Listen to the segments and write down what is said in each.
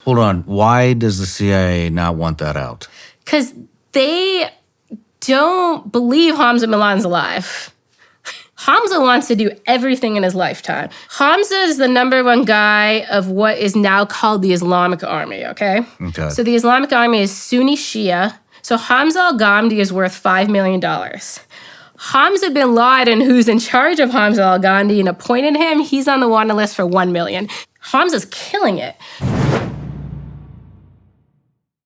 Hold on. Why does the CIA not want that out? Because they don't believe Hamza bin Laden's alive. Hamza wants to do everything in his lifetime. Hamza is the number one guy of what is now called the Islamic Army, okay? Okay. So the Islamic Army is Sunni Shia. So Hamza al-Ghamdi is worth $5 million. Hamza bin Laden, who's in charge of Hamza al-Ghamdi and appointed him, he's on the wanted list for $1 million. Hamza's killing it.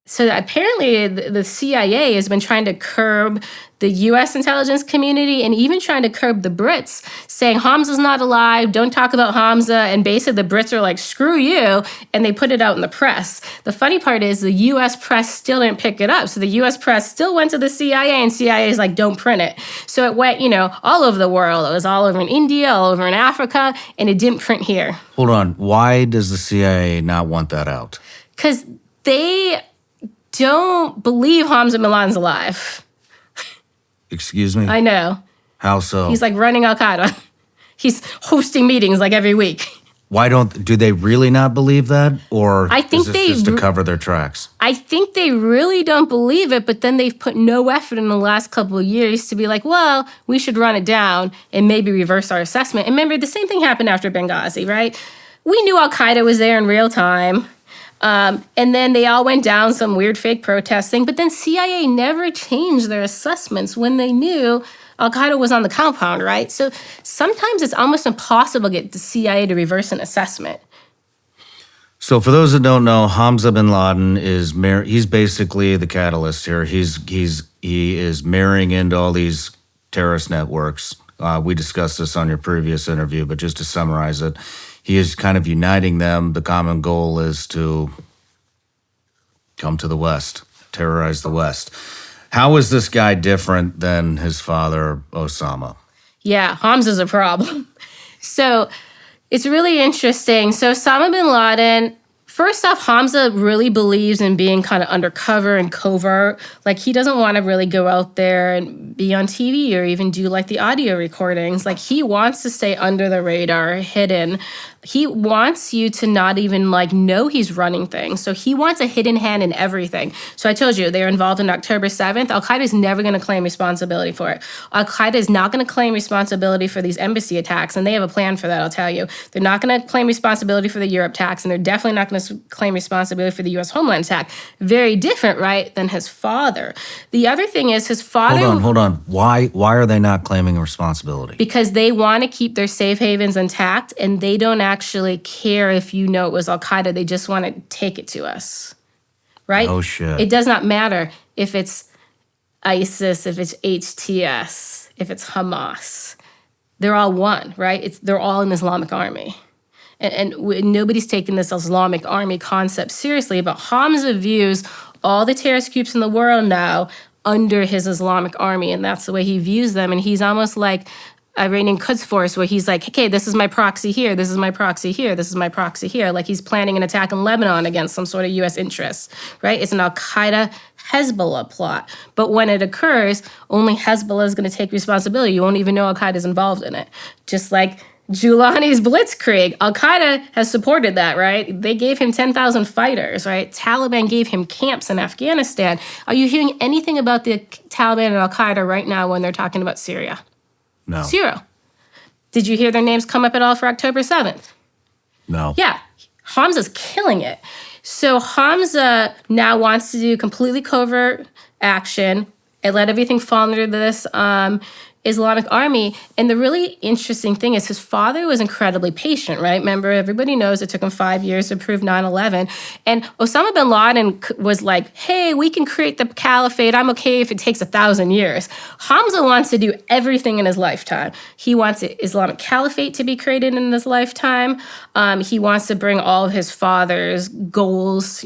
So apparently the CIA has been trying to curb the U.S. intelligence community and even trying to curb the Brits, saying Hamza's not alive, don't talk about Hamza, and basically the Brits are like, screw you, and they put it out in the press. The funny part is the U.S. press still didn't pick it up. So the U.S. press still went to the CIA, and CIA is like, don't print it. So it went, all over the world. It was all over in India, all over in Africa, and it didn't print here. Hold on. Why does the CIA not want that out? Because they don't believe Hamza bin Laden's alive. Excuse me? I know. How so? He's like running Al-Qaeda. He's hosting meetings like every week. Do they really not believe that? Or I think is this just to cover their tracks? I think they really don't believe it, but then they've put no effort in the last couple of years to be like, well, we should run it down and maybe reverse our assessment. And remember, the same thing happened after Benghazi, right? We knew Al-Qaeda was there in real time. And then they all went down some weird fake protest thing. But then CIA never changed their assessments when they knew Al-Qaeda was on the compound, right? So sometimes it's almost impossible to get the CIA to reverse an assessment. So for those that don't know, Hamza bin Laden he's basically the catalyst here. He is marrying into all these terrorist networks. We discussed this on your previous interview, but just to summarize it, he is kind of uniting them. The common goal is to come to the West, terrorize the West. How is this guy different than his father, Osama? Yeah, Hamza's a problem. So it's really interesting. So Osama bin Laden, first off, Hamza really believes in being kind of undercover and covert. Like, he doesn't want to really go out there and be on TV or even do, like, the audio recordings. Like, he wants to stay under the radar, hidden. He wants you to not even, know he's running things. So he wants a hidden hand in everything. So I told you, they're involved in October 7th. Al-Qaeda is never going to claim responsibility for it. Al-Qaeda is not going to claim responsibility for these embassy attacks, and they have a plan for that, I'll tell you. They're not going to claim responsibility for the Europe attacks, and they're definitely not going to claim responsibility for the U.S. homeland attack. Very different, right, than his father. The other thing is his father... Hold on. Why are they not claiming responsibility? Because they want to keep their safe havens intact, and they don't actually care if it was Al-Qaeda. They just want to take it to us, right? Oh, shit. It does not matter if it's ISIS, if it's HTS, if it's Hamas. They're all one, right? They're all an Islamic army. And nobody's taking this Islamic army concept seriously, but Hamza views all the terrorist groups in the world now under his Islamic army, and that's the way he views them. And he's almost like Iranian Quds Force, where he's like, okay, this is my proxy here, this is my proxy here, this is my proxy here. Like, he's planning an attack in Lebanon against some sort of U.S. interests, right? It's an Al-Qaeda Hezbollah plot. But when it occurs, only Hezbollah is going to take responsibility. You won't even know Al-Qaeda is involved in it. Just like Giuliani's Blitzkrieg. Al-Qaeda has supported that, right? They gave him 10,000 fighters, right? Taliban gave him camps in Afghanistan. Are you hearing anything about the Taliban and Al-Qaeda right now when they're talking about Syria? No. Zero. Did you hear their names come up at all for October 7th? No. Yeah. Hamza's killing it. So Hamza now wants to do completely covert action and let everything fall under this Islamic army. And the really interesting thing is his father was incredibly patient, right? Remember, everybody knows it took him 5 years to prove 9/11. And Osama bin Laden was like, hey, we can create the caliphate. I'm okay if it takes 1,000 years. Hamza wants to do everything in his lifetime. He wants the Islamic caliphate to be created in his lifetime. He wants to bring all of his father's goals,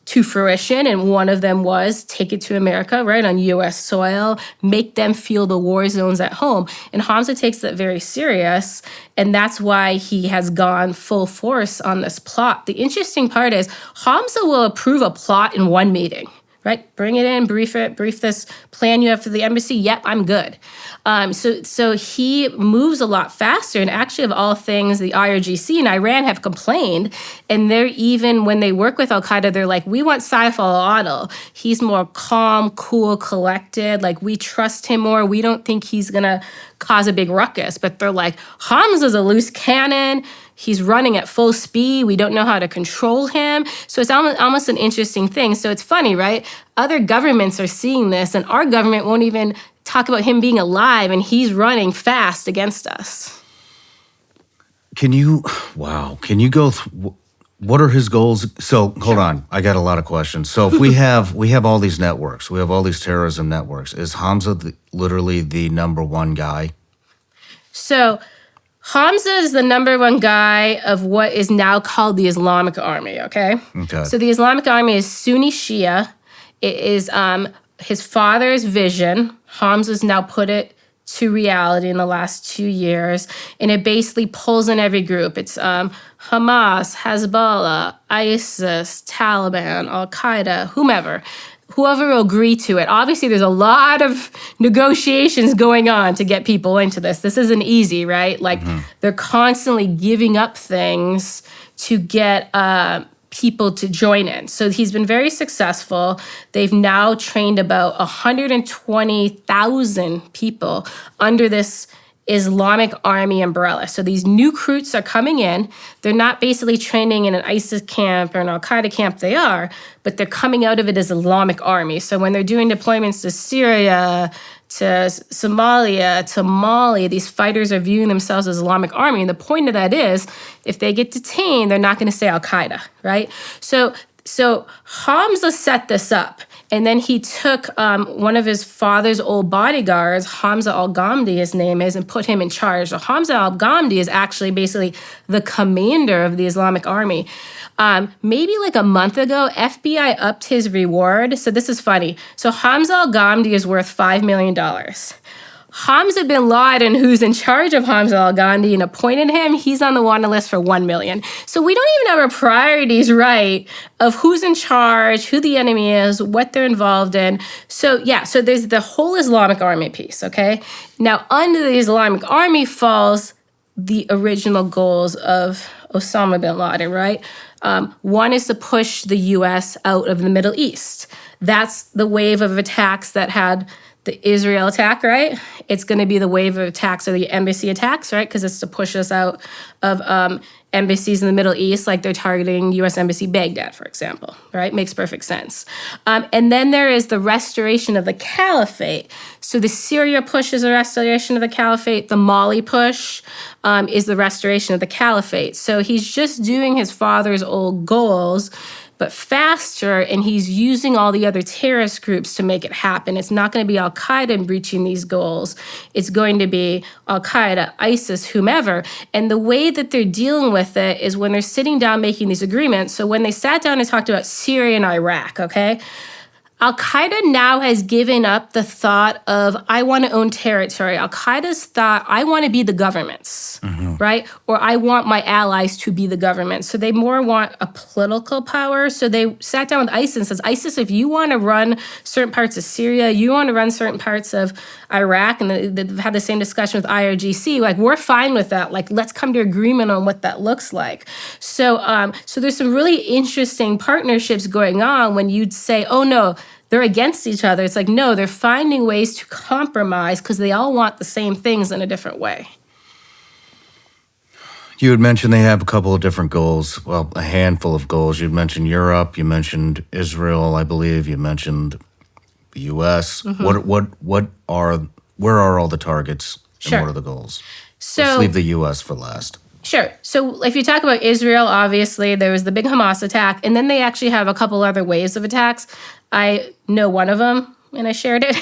to fruition, and one of them was take it to America, right, on U.S. soil, make them feel the war zones at home. And Hamza takes that very serious, and that's why he has gone full force on this plot. The interesting part is Hamza will approve a plot in one meeting, right? Bring it in, brief this plan you have for the embassy. Yep, I'm good. So he moves a lot faster. And actually, of all things, the IRGC and Iran have complained. And they're even, when they work with al-Qaeda, they're like, we want Saif al-Adil. He's more calm, cool, collected. Like, we trust him more. We don't think he's going to cause a big ruckus. But they're like, Hamza's a loose cannon. He's running at full speed. We don't know how to control him. So it's almost an interesting thing. So it's funny, right? Other governments are seeing this, and our government won't even talk about him being alive, and he's running fast against us. Can you go what are his goals? So hold on, I got a lot of questions. So if we have all these networks, we have all these terrorism networks. Is Hamza literally the number one guy? So Hamza is the number one guy of what is now called the Islamic Army, okay? Okay. So the Islamic Army is Sunni Shia. It is his father's vision. Hamza's now put it to reality in the last 2 years. And it basically pulls in every group. It's Hamas, Hezbollah, ISIS, Taliban, Al-Qaeda, whoever will agree to it. Obviously, there's a lot of negotiations going on to get people into this. This isn't easy, right? Like, they're constantly giving up things to get people to join in. So he's been very successful. They've now trained about 120,000 people under this Islamic Army umbrella. So these new recruits are coming in. They're not basically training in an ISIS camp or an Al-Qaeda camp. They are, but they're coming out of it as Islamic Army. So when they're doing deployments to Syria, to Somalia, to Mali, these fighters are viewing themselves as Islamic Army. And the point of that is, if they get detained, they're not going to say Al-Qaeda, right? So Hamza set this up. And then he took one of his father's old bodyguards, Hamza al-Ghamdi, his name is, and put him in charge. So Hamza al-Ghamdi is actually basically the commander of the Islamic Army. Maybe like a month ago, FBI upped his reward. So this is funny. So Hamza al-Ghamdi is worth $5 million. Hamza bin Laden, who's in charge of Hamza al-Ghamdi and appointed him, he's on the wanted list for $1 million. So we don't even have our priorities right of who's in charge, who the enemy is, what they're involved in. So so there's the whole Islamic Army piece, okay? Now, under the Islamic Army falls the original goals of Osama bin Laden, right? One is to push the U.S. out of the Middle East. That's the wave of attacks that had the Israel attack, right? It's going to be the wave of attacks or the embassy attacks, right? Because it's to push us out of embassies in the Middle East, like they're targeting U.S. Embassy Baghdad, for example, right? Makes perfect sense. And then there is the restoration of the caliphate. So the Syria push is the restoration of the caliphate. The Mali push is the restoration of the caliphate. So he's just doing his father's old goals, but faster, and he's using all the other terrorist groups to make it happen. It's not going to be Al-Qaeda breaching these goals. It's going to be Al-Qaeda, ISIS, whomever. And the way that they're dealing with it is when they're sitting down making these agreements. So when they sat down and talked about Syria and Iraq, okay? Al-Qaeda now has given up the thought of, I want to own territory. Al-Qaeda's thought, I want to be the governments, right? Or I want my allies to be the government. So they more want a political power. So they sat down with ISIS and says, ISIS, if you want to run certain parts of Syria, you want to run certain parts of Iraq, and they've had the same discussion with IRGC, like, we're fine with that. Like, let's come to agreement on what that looks like. So there's some really interesting partnerships going on when you'd say, oh, no, they're against each other. It's like, no, they're finding ways to compromise because they all want the same things in a different way. You had mentioned they have a couple of different goals, well, a handful of goals. You'd mentioned Europe, you mentioned Israel, I believe, you mentioned the U.S. Where are all the targets and Sure. what are the goals? So Let's leave the U.S. for last. Sure. So if you talk about Israel, obviously there was the big Hamas attack, and then they actually have a couple other waves of attacks. I know one of them, and I shared it.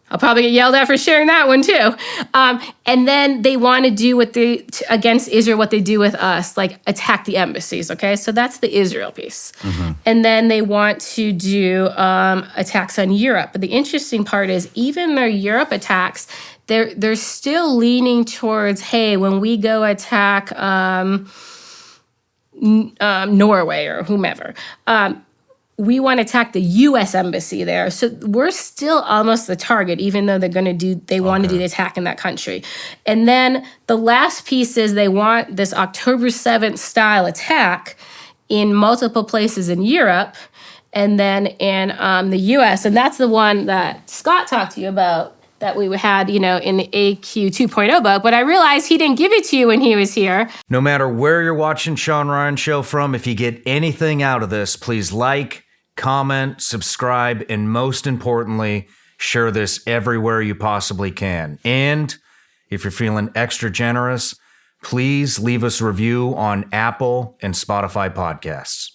I'll probably get yelled at for sharing that one too. And then they want to do against Israel what they do with us, like attack the embassies. Okay, so that's the Israel piece. And then they want to do attacks on Europe. But the interesting part is, even their Europe attacks, they're still leaning towards, hey, when we go attack Norway or whomever, we want to attack the U.S. embassy there. So we're still almost the target, even though they want to do the attack in that country. And then the last piece is they want this October 7th style attack in multiple places in Europe and then in the U.S. And that's the one that Scott talked to you about that we had, in the AQ 2.0 book. But I realized he didn't give it to you when he was here. No matter where you're watching Shawn Ryan Show from, if you get anything out of this, please like, comment, subscribe, and most importantly, share this everywhere you possibly can. And if you're feeling extra generous, please leave us a review on Apple and Spotify podcasts.